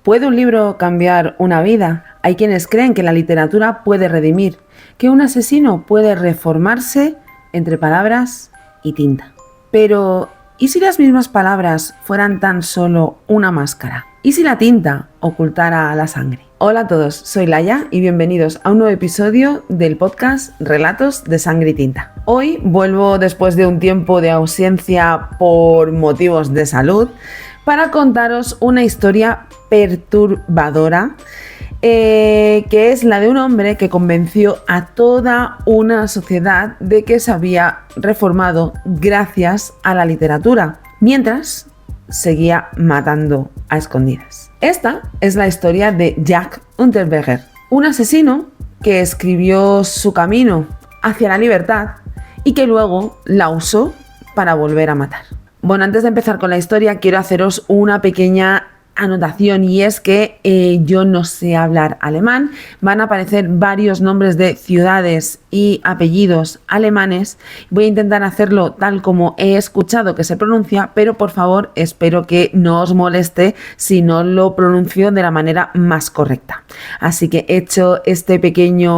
¿Puede un libro cambiar una vida? Hay quienes creen que la literatura puede redimir, que un asesino puede reformarse entre palabras y tinta. Pero, ¿y si las mismas palabras fueran tan solo una máscara? ¿Y si la tinta ocultara la sangre? Hola a todos, soy Laia y bienvenidos a un nuevo episodio del podcast Relatos de Sangre y Tinta. Hoy vuelvo después de un tiempo de ausencia por motivos de salud para contaros una historia perturbadora que es la de un hombre que convenció a toda una sociedad de que se había reformado gracias a la literatura, mientras seguía matando a escondidas. Esta es la historia de Jack Unterweger, un asesino que escribió su camino hacia la libertad y que luego la usó para volver a matar. Bueno, antes de empezar con la historia quiero haceros una pequeña anotación, y es que yo no sé hablar alemán. Van a aparecer varios nombres de ciudades y apellidos alemanes. Voy a intentar hacerlo tal como he escuchado que se pronuncia, pero por favor espero que no os moleste si no lo pronuncio de la manera más correcta. Así que hecho esta pequeña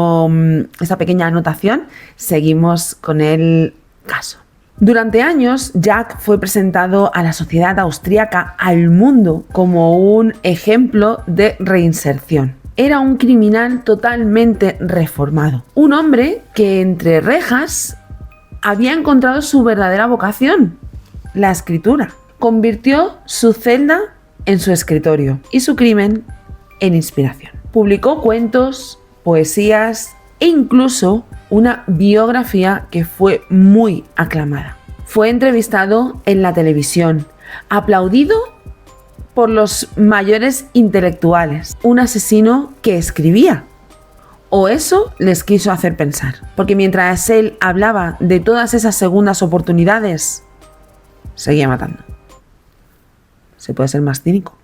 anotación, seguimos con el caso. Durante años, Jack fue presentado a la sociedad austríaca, al mundo, como un ejemplo de reinserción. Era un criminal totalmente reformado. Un hombre que entre rejas había encontrado su verdadera vocación, la escritura. Convirtió su celda en su escritorio y su crimen en inspiración. Publicó cuentos, poesías e incluso una biografía que fue muy aclamada. Fue entrevistado en la televisión, aplaudido por los mayores intelectuales. Un asesino que escribía. O eso les quiso hacer pensar. Porque mientras él hablaba de todas esas segundas oportunidades, seguía matando. ¿Se puede ser más cínico?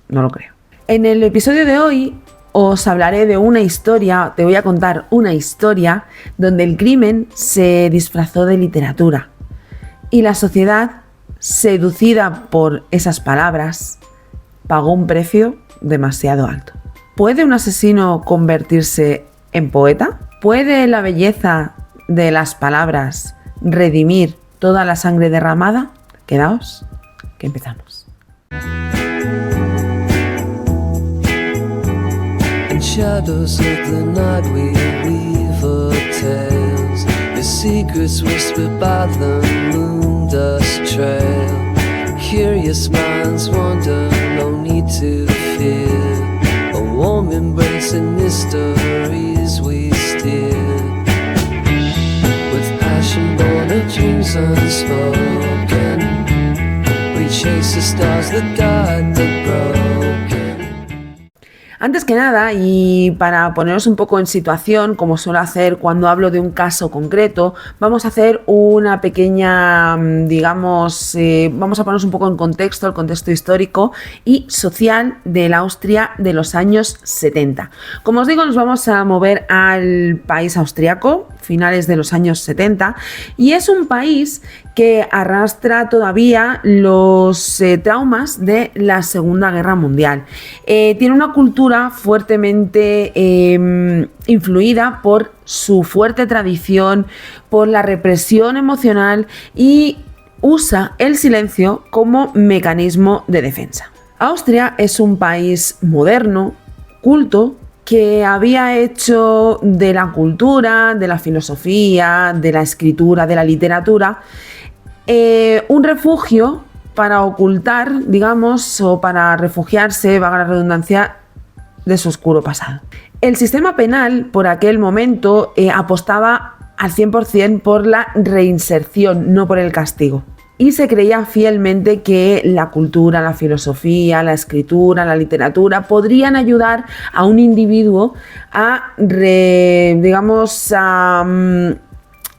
No lo creo. En el episodio de hoy os hablaré de una historia, te voy a contar una historia donde el crimen se disfrazó de literatura y la sociedad, seducida por esas palabras, pagó un precio demasiado alto. ¿Puede un asesino convertirse en poeta? ¿Puede la belleza de las palabras redimir toda la sangre derramada? Quedaos, que empezamos. Shadows of the night we weave our tales, the secrets whispered by the moon dust trail. Curious minds wander, no need to fear. A warm embrace and mysteries we steer. With passion born of dreams unspoken, we chase the stars that guide the broken. Antes que nada, y para poneros un poco en situación, como suelo hacer cuando hablo de un caso concreto, vamos a hacer una pequeña, vamos a ponernos un poco en contexto, el contexto histórico y social del Austria de los años 70. Como os digo, nos vamos a mover al país austriaco, finales de los años 70, y es un país que arrastra todavía los traumas de la Segunda Guerra Mundial. Tiene una cultura fuertemente influida por su fuerte tradición, por la represión emocional, y usa el silencio como mecanismo de defensa. Austria es un país moderno, culto, que había hecho de la cultura, de la filosofía, de la escritura, de la literatura, un refugio para ocultar, o para refugiarse, valga la redundancia, de su oscuro pasado. El sistema penal por aquel momento apostaba al 100% por la reinserción, no por el castigo. Y se creía fielmente que la cultura, la filosofía, la escritura, la literatura podrían ayudar a un individuo a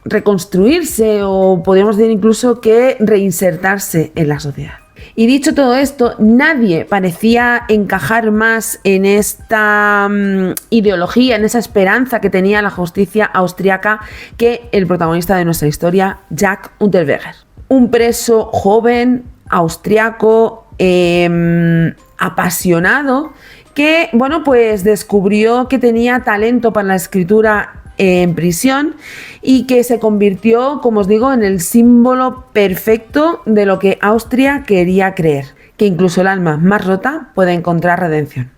reconstruirse, o podríamos decir incluso que reinsertarse en la sociedad. Y dicho todo esto, nadie parecía encajar más en esta ideología, en esa esperanza que tenía la justicia austriaca que el protagonista de nuestra historia, Jack Unterweger. Un preso joven, austriaco, apasionado que, pues descubrió que tenía talento para la escritura en prisión y que se convirtió, como os digo, en el símbolo perfecto de lo que Austria quería creer, que incluso el alma más rota puede encontrar redención.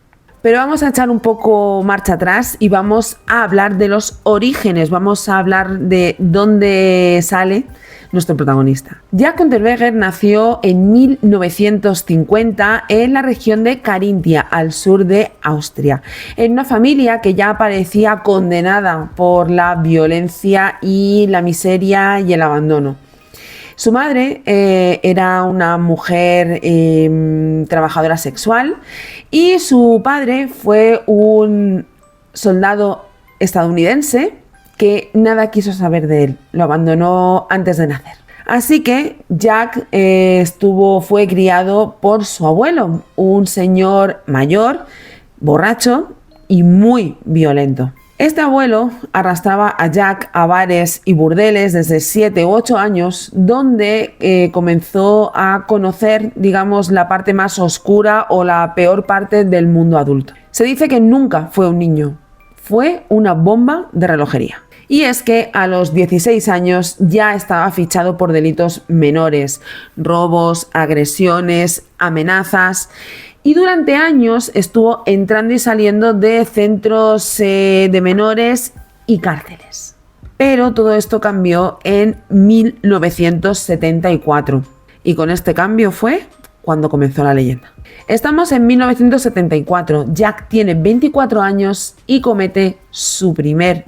Pero vamos a echar un poco marcha atrás y vamos a hablar de los orígenes, vamos a hablar de dónde sale nuestro protagonista. Jack Unterweger nació en 1950 en la región de Carintia, al sur de Austria, en una familia que ya parecía condenada por la violencia y la miseria y el abandono. Su madre era una mujer trabajadora sexual y su padre fue un soldado estadounidense que nada quiso saber de él, lo abandonó antes de nacer. Así que Jack fue criado por su abuelo, un señor mayor, borracho y muy violento. Este abuelo arrastraba a Jack a bares y burdeles desde 7 u 8 años, donde comenzó a conocer, digamos, la parte más oscura o la peor parte del mundo adulto. Se dice que nunca fue un niño, fue una bomba de relojería. Y es que a los 16 años ya estaba fichado por delitos menores, robos, agresiones, amenazas. Y durante años estuvo entrando y saliendo de centros de menores y cárceles. Pero todo esto cambió en 1974. Y con este cambio fue cuando comenzó la leyenda. Estamos en 1974. Jack tiene 24 años y comete su primer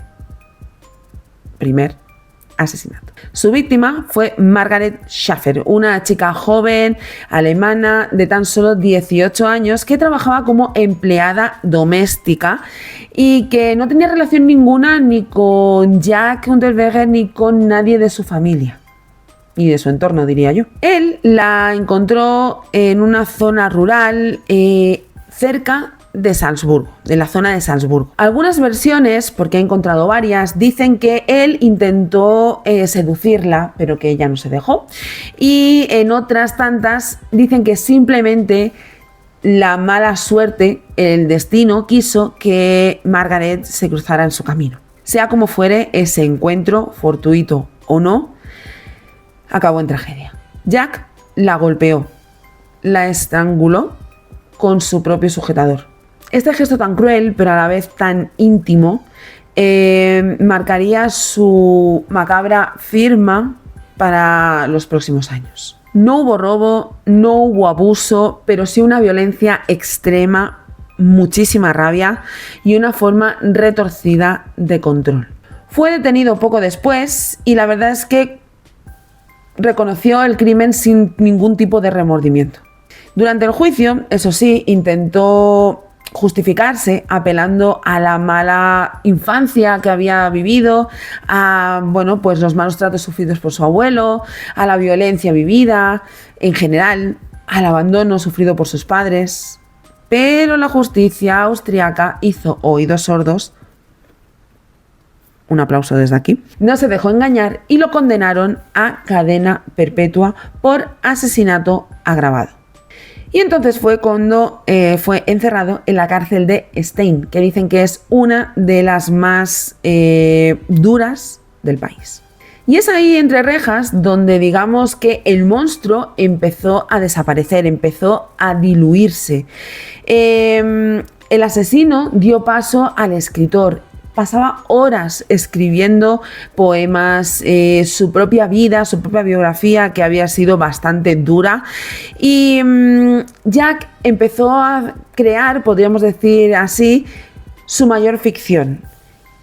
asesinato. Su víctima fue Margaret Schaffer, una chica joven alemana de tan solo 18 años que trabajaba como empleada doméstica y que no tenía relación ninguna ni con Jack Unterweger ni con nadie de su familia y de su entorno, diría yo. Él la encontró en una zona rural cerca de Salzburgo, de la zona de Salzburgo. Algunas versiones, porque he encontrado varias, dicen que él intentó seducirla, pero que ella no se dejó. Y en otras tantas dicen que simplemente la mala suerte, el destino, quiso que Margaret se cruzara en su camino. Sea como fuere, ese encuentro, fortuito o no, acabó en tragedia. Jack la golpeó, la estranguló con su propio sujetador. Este gesto tan cruel, pero a la vez tan íntimo, marcaría su macabra firma para los próximos años. No hubo robo, no hubo abuso, pero sí una violencia extrema, muchísima rabia y una forma retorcida de control. Fue detenido poco después y la verdad es que reconoció el crimen sin ningún tipo de remordimiento. Durante el juicio, eso sí, intentó justificarse apelando a la mala infancia que había vivido, a pues los malos tratos sufridos por su abuelo, a la violencia vivida en general, al abandono sufrido por sus padres. Pero la justicia austriaca hizo oídos sordos. Un aplauso desde aquí. No se dejó engañar y lo condenaron a cadena perpetua por asesinato agravado. Y entonces fue cuando fue encerrado en la cárcel de Stein, que dicen que es una de las más duras del país. Y es ahí entre rejas donde digamos que el monstruo empezó a desaparecer, empezó a diluirse. El asesino dio paso al escritor. Pasaba horas escribiendo poemas, su propia vida, su propia biografía, que había sido bastante dura. Y Jack empezó a crear, podríamos decir así, su mayor ficción,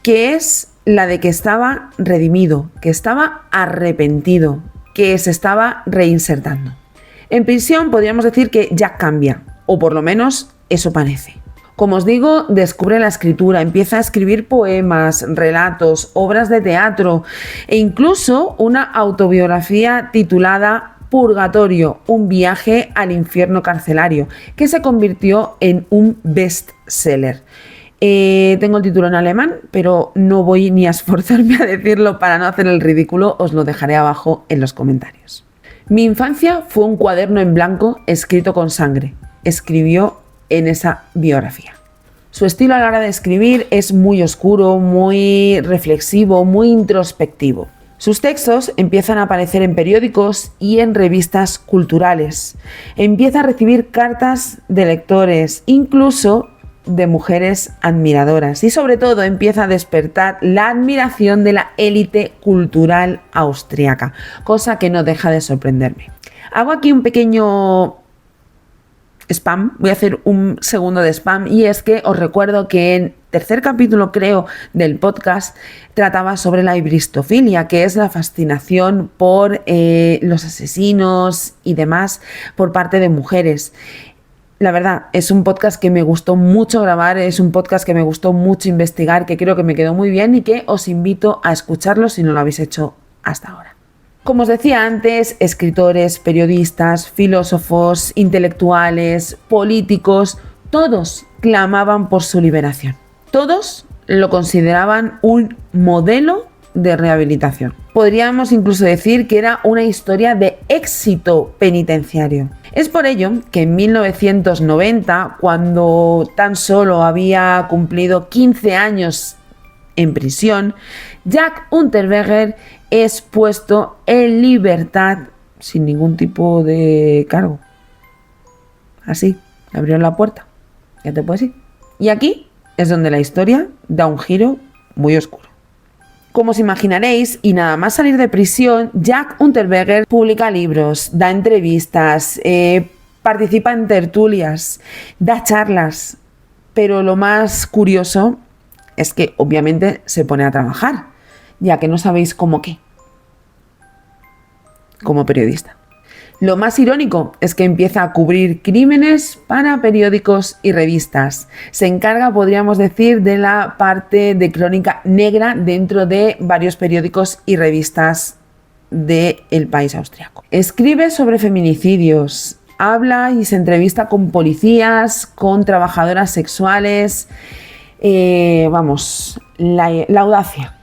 que es la de que estaba redimido, que estaba arrepentido, que se estaba reinsertando. En prisión podríamos decir que Jack cambia, o por lo menos eso parece. Como os digo, descubre la escritura, empieza a escribir poemas, relatos, obras de teatro e incluso una autobiografía titulada Purgatorio, un viaje al infierno carcelario, que se convirtió en un bestseller. Tengo el título en alemán, pero no voy ni a esforzarme a decirlo para no hacer el ridículo, os lo dejaré abajo en los comentarios. Mi infancia fue un cuaderno en blanco escrito con sangre. escribió en esa biografía. Su estilo a la hora de escribir es muy oscuro, muy reflexivo, muy introspectivo. Sus textos empiezan a aparecer en periódicos y en revistas culturales. Empieza a recibir cartas de lectores, incluso de mujeres admiradoras, y sobre todo empieza a despertar la admiración de la élite cultural austriaca, cosa que no deja de sorprenderme. Hago aquí un pequeño spam, voy a hacer un segundo de spam, y es que os recuerdo que en tercer capítulo, creo, del podcast trataba sobre la hibristofilia, que es la fascinación por los asesinos y demás por parte de mujeres. La verdad, es un podcast que me gustó mucho grabar, es un podcast que me gustó mucho investigar, que creo que me quedó muy bien y que os invito a escucharlo si no lo habéis hecho hasta ahora. Como os decía antes, escritores, periodistas, filósofos, intelectuales, políticos, todos clamaban por su liberación. Todos lo consideraban un modelo de rehabilitación. Podríamos incluso decir que era una historia de éxito penitenciario. Es por ello que en 1990, cuando tan solo había cumplido 15 años en prisión, Jack Unterweger es puesto en libertad sin ningún tipo de cargo. Así, le abrieron la puerta. Ya te puedes ir. Y aquí es donde la historia da un giro muy oscuro. Como os imaginaréis, y nada más salir de prisión, Jack Unterweger publica libros, da entrevistas, participa en tertulias, da charlas, pero lo más curioso es que obviamente se pone a trabajar, ya que no sabéis cómo qué, como periodista. Lo más irónico es que empieza a cubrir crímenes para periódicos y revistas. Se encarga, podríamos decir, de la parte de crónica negra dentro de varios periódicos y revistas del país austriaco. Escribe sobre feminicidios, habla y se entrevista con policías, con trabajadoras sexuales. La audacia.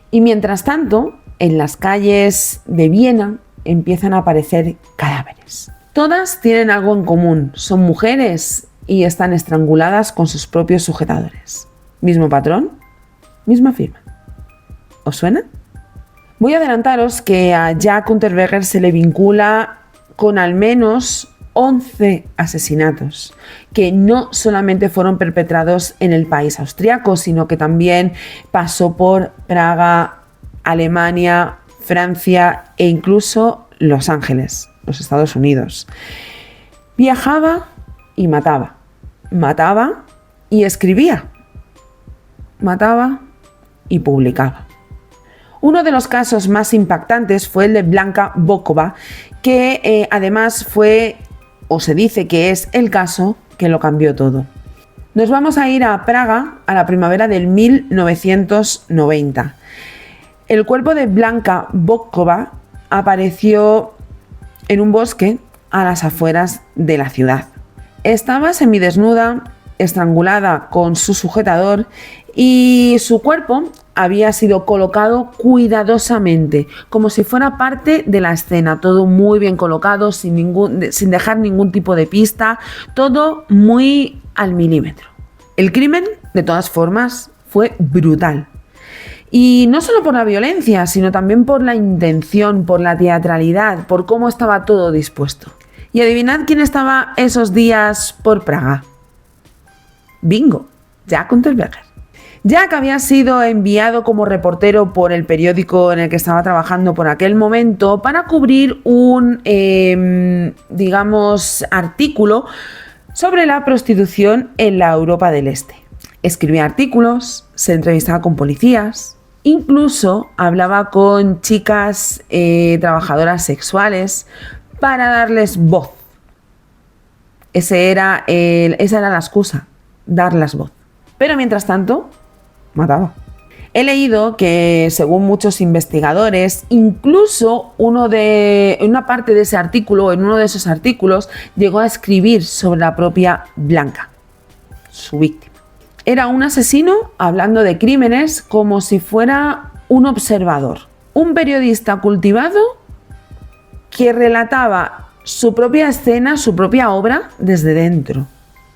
Y mientras tanto, en las calles de Viena empiezan a aparecer cadáveres. Todas tienen algo en común, son mujeres y están estranguladas con sus propios sujetadores. Mismo patrón, misma firma. ¿Os suena? Voy a adelantaros que a Jack Unterweger se le vincula con al menos 11 asesinatos, que no solamente fueron perpetrados en el país austriaco, sino que también pasó por Praga, Alemania, Francia e incluso Los Ángeles, los Estados Unidos. Viajaba y mataba. Mataba y escribía. Mataba y publicaba. Uno de los casos más impactantes fue el de Blanka Bokova, que además fue, o se dice que es, el caso que lo cambió todo. Nos vamos a ir a Praga a la primavera del 1990. El cuerpo de Blanka Bokova apareció en un bosque a las afueras de la ciudad. Estaba semidesnuda, estrangulada con su sujetador, y su cuerpo había sido colocado cuidadosamente, como si fuera parte de la escena, todo muy bien colocado, sin dejar ningún tipo de pista, todo muy al milímetro. El crimen, de todas formas, fue brutal. Y no solo por la violencia, sino también por la intención, por la teatralidad, por cómo estaba todo dispuesto. Y adivinad quién estaba esos días por Praga. Bingo, Jack Unterweger. Jack había sido enviado como reportero por el periódico en el que estaba trabajando por aquel momento para cubrir un, artículo sobre la prostitución en la Europa del Este. Escribía artículos, se entrevistaba con policías, incluso hablaba con chicas trabajadoras sexuales para darles voz. Esa era la excusa, darles voz. Pero mientras tanto, mataba. He leído que, según muchos investigadores, incluso una parte de ese artículo, en uno de esos artículos, llegó a escribir sobre la propia Blanka, su víctima. Era un asesino hablando de crímenes como si fuera un observador, un periodista cultivado que relataba su propia escena, su propia obra desde dentro.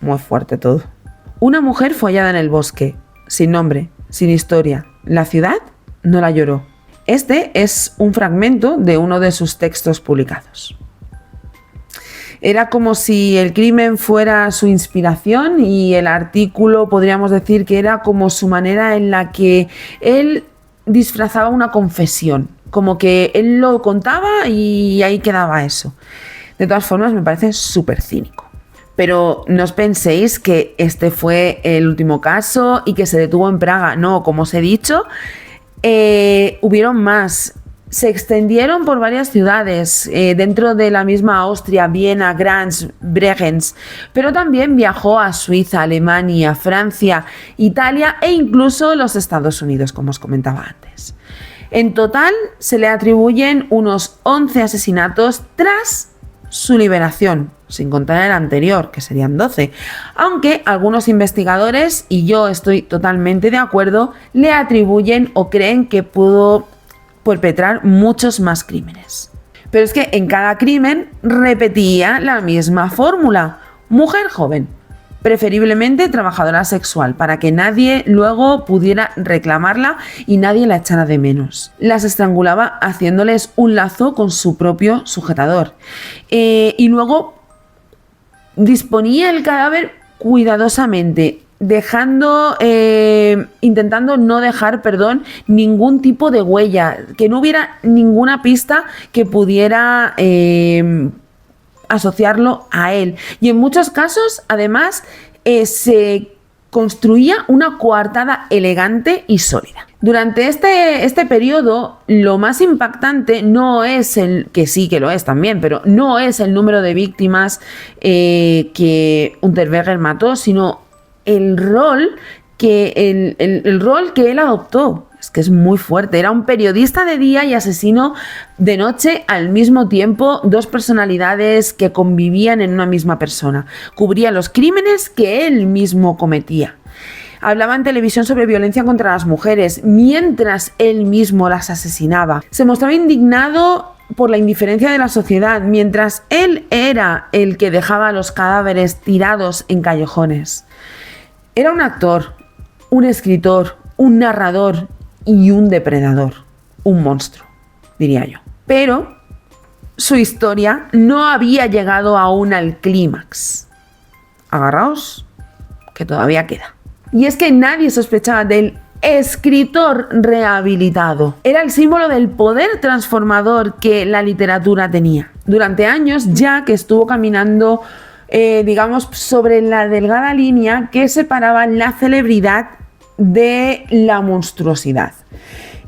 Muy fuerte todo. Una mujer fue hallada en el bosque, sin nombre, sin historia. La ciudad no la lloró. Este es un fragmento de uno de sus textos publicados. Era como si el crimen fuera su inspiración y el artículo podríamos decir que era como su manera en la que él disfrazaba una confesión, como que él lo contaba y ahí quedaba eso. De todas formas me parece súper cínico. Pero no os penséis que este fue el último caso y que se detuvo en Praga. No, como os he dicho, hubieron más. Se extendieron por varias ciudades dentro de la misma Austria, Viena, Graz, Bregenz, pero también viajó a Suiza, Alemania, Francia, Italia e incluso los Estados Unidos, como os comentaba antes. En total se le atribuyen unos 11 asesinatos tras su liberación, sin contar el anterior, que serían 12, aunque algunos investigadores, y yo estoy totalmente de acuerdo, le atribuyen o creen que pudo perpetrar muchos más crímenes. Pero es que en cada crimen repetía la misma fórmula: mujer joven, preferiblemente trabajadora sexual, para que nadie luego pudiera reclamarla y nadie la echara de menos. Las estrangulaba haciéndoles un lazo con su propio sujetador. Y luego disponía el cadáver cuidadosamente, intentando no dejar, ningún tipo de huella, que no hubiera ninguna pista que pudiera asociarlo a él. Y en muchos casos, además, se construía una coartada elegante y sólida. Durante este periodo, lo más impactante no es que sí que lo es también, pero no es el número de víctimas que Unterweger mató, sino el rol que él adoptó. Es que es muy fuerte. Era un periodista de día y asesino de noche al mismo tiempo, dos personalidades que convivían en una misma persona. Cubría los crímenes que él mismo cometía. Hablaba en televisión sobre violencia contra las mujeres mientras él mismo las asesinaba. Se mostraba indignado por la indiferencia de la sociedad mientras él era el que dejaba los cadáveres tirados en callejones. Era un actor, un escritor, un narrador y un depredador, un monstruo, diría yo. Pero su historia no había llegado aún al clímax. Agarraos, que todavía queda. Y es que nadie sospechaba del escritor rehabilitado. Era el símbolo del poder transformador que la literatura tenía. Durante años, Jack estuvo caminando sobre la delgada línea que separaba la celebridad de la monstruosidad.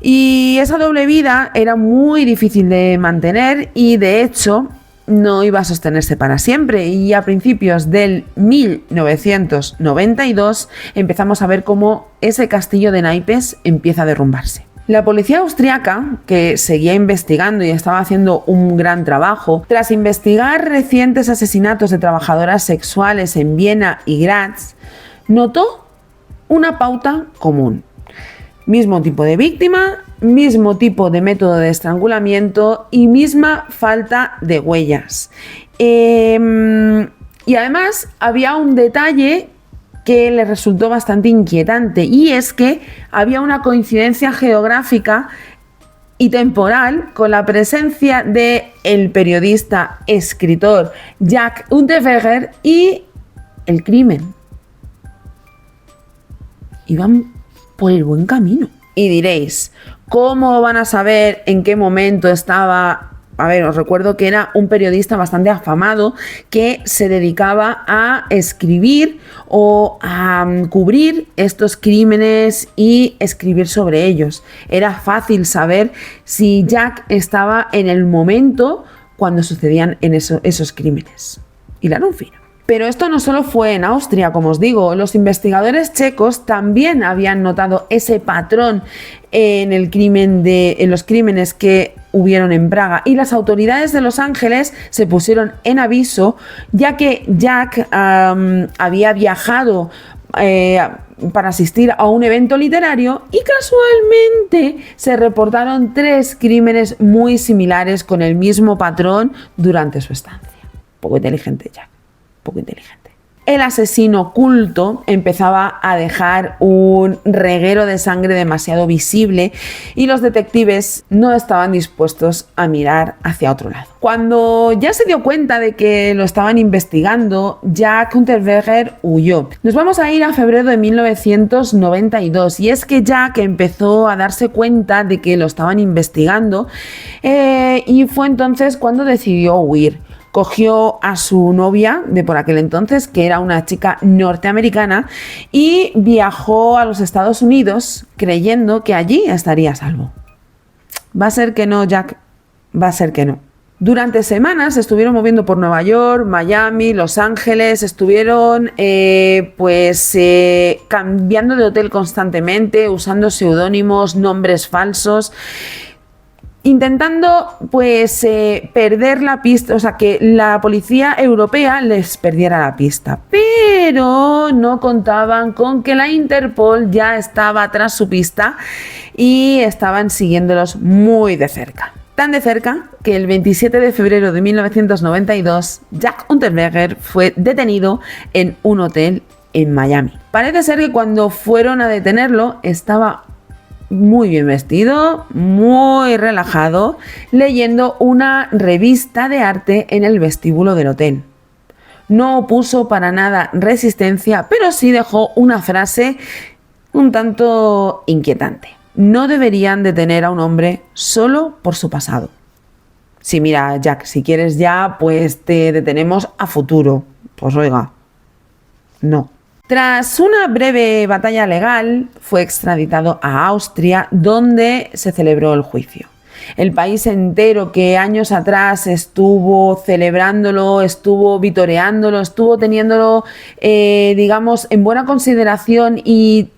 Y esa doble vida era muy difícil de mantener y de hecho no iba a sostenerse para siempre. Y a principios del 1992 empezamos a ver cómo ese castillo de naipes empieza a derrumbarse. La policía austriaca, que seguía investigando y estaba haciendo un gran trabajo, tras investigar recientes asesinatos de trabajadoras sexuales en Viena y Graz, notó una pauta común. Mismo tipo de víctima, mismo tipo de método de estrangulamiento y misma falta de huellas. Y además había un detalle que le resultó bastante inquietante, y es que había una coincidencia geográfica y temporal con la presencia del periodista escritor Jack Unterweger y el crimen. Iban por el buen camino. Y diréis, ¿cómo van a saber en qué momento estaba? A ver, os recuerdo que era un periodista bastante afamado que se dedicaba a escribir o a cubrir estos crímenes y escribir sobre ellos. Era fácil saber si Jack estaba en el momento cuando sucedían esos crímenes. Hilaron fino. Pero esto no solo fue en Austria, como os digo, los investigadores checos también habían notado ese patrón en los crímenes que hubieron en Praga, y las autoridades de Los Ángeles se pusieron en aviso, ya que Jack había viajado para asistir a un evento literario y casualmente se reportaron 3 crímenes muy similares con el mismo patrón durante su estancia. Poco inteligente, Jack, poco inteligente. El asesino oculto empezaba a dejar un reguero de sangre demasiado visible y los detectives no estaban dispuestos a mirar hacia otro lado. Cuando ya se dio cuenta de que lo estaban investigando, Jack Unterweger huyó. Nos vamos a ir a febrero de 1992 y es que Jack empezó a darse cuenta de que lo estaban investigando y fue entonces cuando decidió huir. Cogió a su novia de por aquel entonces, que era una chica norteamericana, y viajó a los Estados Unidos creyendo que allí estaría a salvo. Va a ser que no, Jack, va a ser que no. Durante semanas se estuvieron moviendo por Nueva York, Miami, Los Ángeles, estuvieron cambiando de hotel constantemente, usando seudónimos, nombres falsos, intentando perder la pista, o sea, que la policía europea les perdiera la pista, pero no contaban con que la Interpol ya estaba tras su pista y estaban siguiéndolos muy de cerca. Tan de cerca que el 27 de febrero de 1992 Jack Unterweger fue detenido en un hotel en Miami. Parece ser que cuando fueron a detenerlo estaba muy bien vestido, muy relajado, leyendo una revista de arte en el vestíbulo del hotel. No opuso para nada resistencia, pero sí dejó una frase un tanto inquietante. No deberían detener a un hombre solo por su pasado. Sí, mira, Jack, si quieres ya, pues te detenemos a futuro. Pues oiga, no. Tras una breve batalla legal, fue extraditado a Austria, donde se celebró el juicio. El país entero que años atrás estuvo celebrándolo, estuvo vitoreándolo, estuvo teniéndolo, en buena consideración y,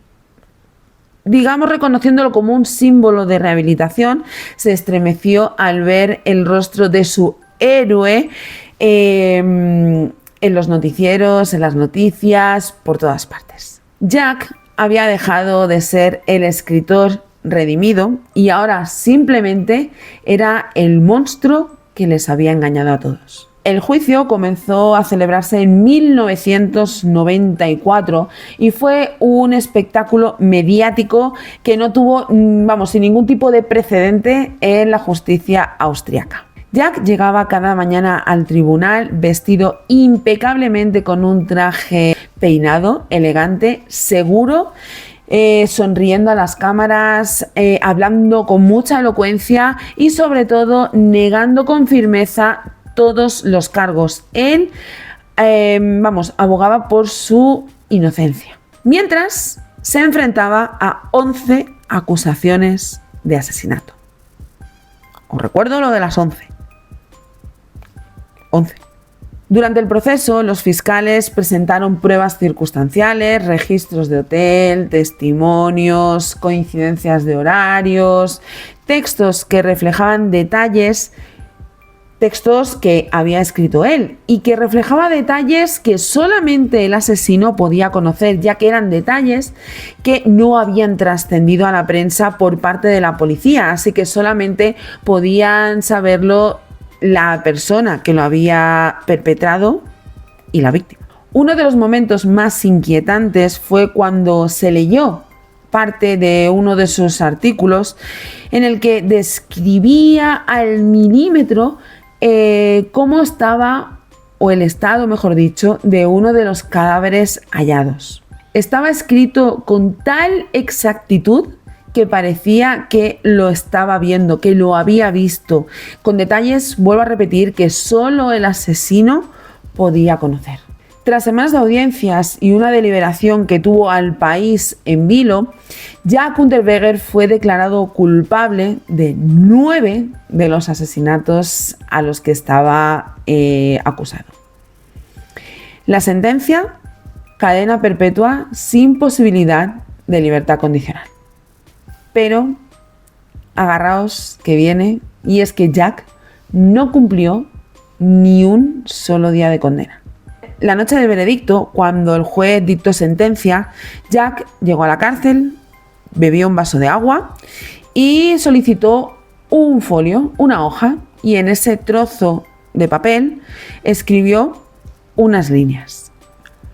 reconociéndolo como un símbolo de rehabilitación, se estremeció al ver el rostro de su héroe en los noticieros, en las noticias, por todas partes. Jack había dejado de ser el escritor redimido y ahora simplemente era el monstruo que les había engañado a todos. El juicio comenzó a celebrarse en 1994 y fue un espectáculo mediático que no tuvo, sin ningún tipo de precedente en la justicia austriaca. Jack llegaba cada mañana al tribunal vestido impecablemente con un traje peinado, elegante, seguro, sonriendo a las cámaras, hablando con mucha elocuencia y sobre todo negando con firmeza todos los cargos. Él, abogaba por su inocencia. Mientras se enfrentaba a 11 acusaciones de asesinato. Os recuerdo lo de las 11. 11. Durante el proceso, los fiscales presentaron pruebas circunstanciales, registros de hotel, testimonios, coincidencias de horarios, textos que reflejaban detalles, textos que había escrito él y que reflejaba detalles que solamente el asesino podía conocer, ya que eran detalles que no habían trascendido a la prensa por parte de la policía, así que solamente podían saberlo la persona que lo había perpetrado y la víctima. Uno de los momentos más inquietantes fue cuando se leyó parte de uno de sus artículos en el que describía al milímetro cómo estaba, o el estado, mejor dicho, de uno de los cadáveres hallados. Estaba escrito con tal exactitud que parecía que lo estaba viendo, que lo había visto, con detalles, vuelvo a repetir, que solo el asesino podía conocer. Tras semanas de audiencias y una deliberación que tuvo al país en vilo, Jack Unterweger fue declarado culpable de 9 de los asesinatos a los que estaba acusado. La sentencia: cadena perpetua sin posibilidad de libertad condicional. Pero agarraos que viene, y es que Jack no cumplió ni un solo día de condena. La noche del veredicto, cuando el juez dictó sentencia, Jack llegó a la cárcel, bebió un vaso de agua y solicitó un folio, una hoja, y en ese trozo de papel escribió unas líneas.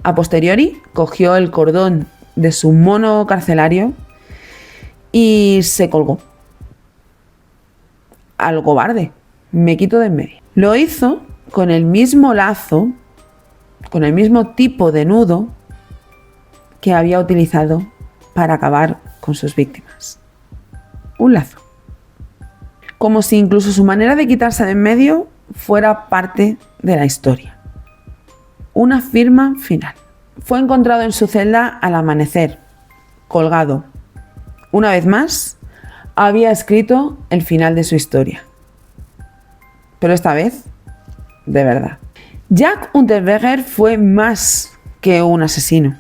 A posteriori, cogió el cordón de su mono carcelario y se colgó. Al cobarde, me quito de en medio. Lo hizo con el mismo lazo, con el mismo tipo de nudo que había utilizado para acabar con sus víctimas. Un lazo. Como si incluso su manera de quitarse de en medio fuera parte de la historia. Una firma final. Fue encontrado en su celda al amanecer, colgado. Una vez más, había escrito el final de su historia. Pero esta vez, de verdad. Jack Unterweger fue más que un asesino.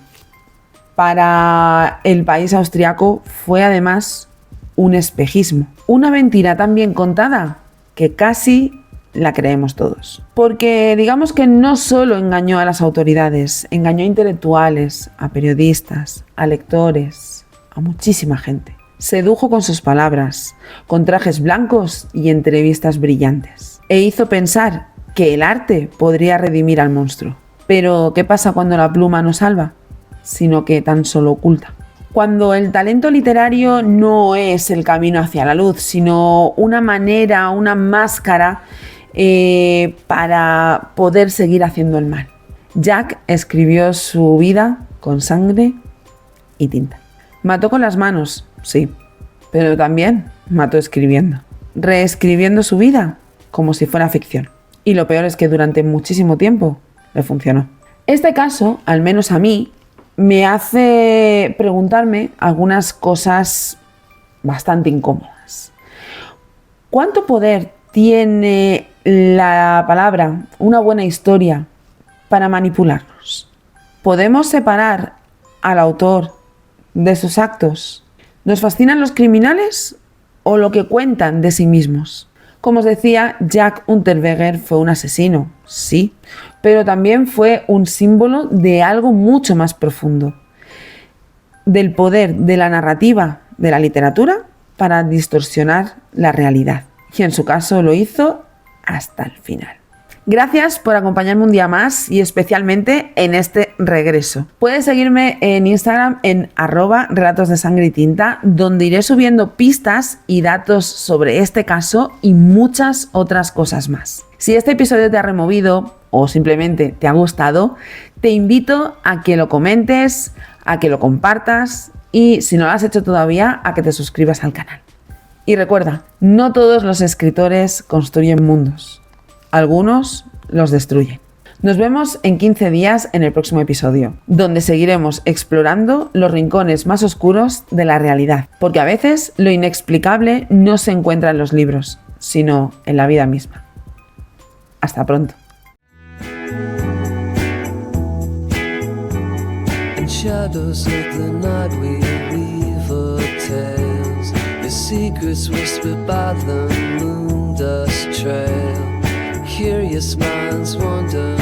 Para el país austriaco fue además un espejismo. Una mentira tan bien contada que casi la creemos todos. Porque digamos que no solo engañó a las autoridades, engañó a intelectuales, a periodistas, a lectores, a muchísima gente. Sedujo con sus palabras, con trajes blancos y entrevistas brillantes. E hizo pensar que el arte podría redimir al monstruo. Pero, ¿qué pasa cuando la pluma no salva? Sino que tan solo oculta. Cuando el talento literario no es el camino hacia la luz, sino una manera, una máscara para poder seguir haciendo el mal. Jack escribió su vida con sangre y tinta. Mató con las manos, sí, pero también mató escribiendo, reescribiendo su vida como si fuera ficción. Y lo peor es que durante muchísimo tiempo le funcionó. Este caso, al menos a mí, me hace preguntarme algunas cosas bastante incómodas. ¿Cuánto poder tiene la palabra, una buena historia, para manipularnos? ¿Podemos separar al autor de sus actos? ¿Nos fascinan los criminales o lo que cuentan de sí mismos? Como os decía, Jack Unterweger fue un asesino, sí, pero también fue un símbolo de algo mucho más profundo, del poder de la narrativa de la literatura para distorsionar la realidad. Y en su caso lo hizo hasta el final. Gracias por acompañarme un día más y especialmente en este regreso. Puedes seguirme en Instagram en @relatos de sangre y tinta, donde iré subiendo pistas y datos sobre este caso y muchas otras cosas más. Si este episodio te ha removido o simplemente te ha gustado, te invito a que lo comentes, a que lo compartas y, si no lo has hecho todavía, a que te suscribas al canal. Y recuerda, no todos los escritores construyen mundos. Algunos los destruyen. Nos vemos en 15 días en el próximo episodio, donde seguiremos explorando los rincones más oscuros de la realidad, porque a veces lo inexplicable no se encuentra en los libros, sino en la vida misma. Hasta pronto. Shadows of the night we weave our tales, the secrets whispered by the moon dust trail. Curious minds wander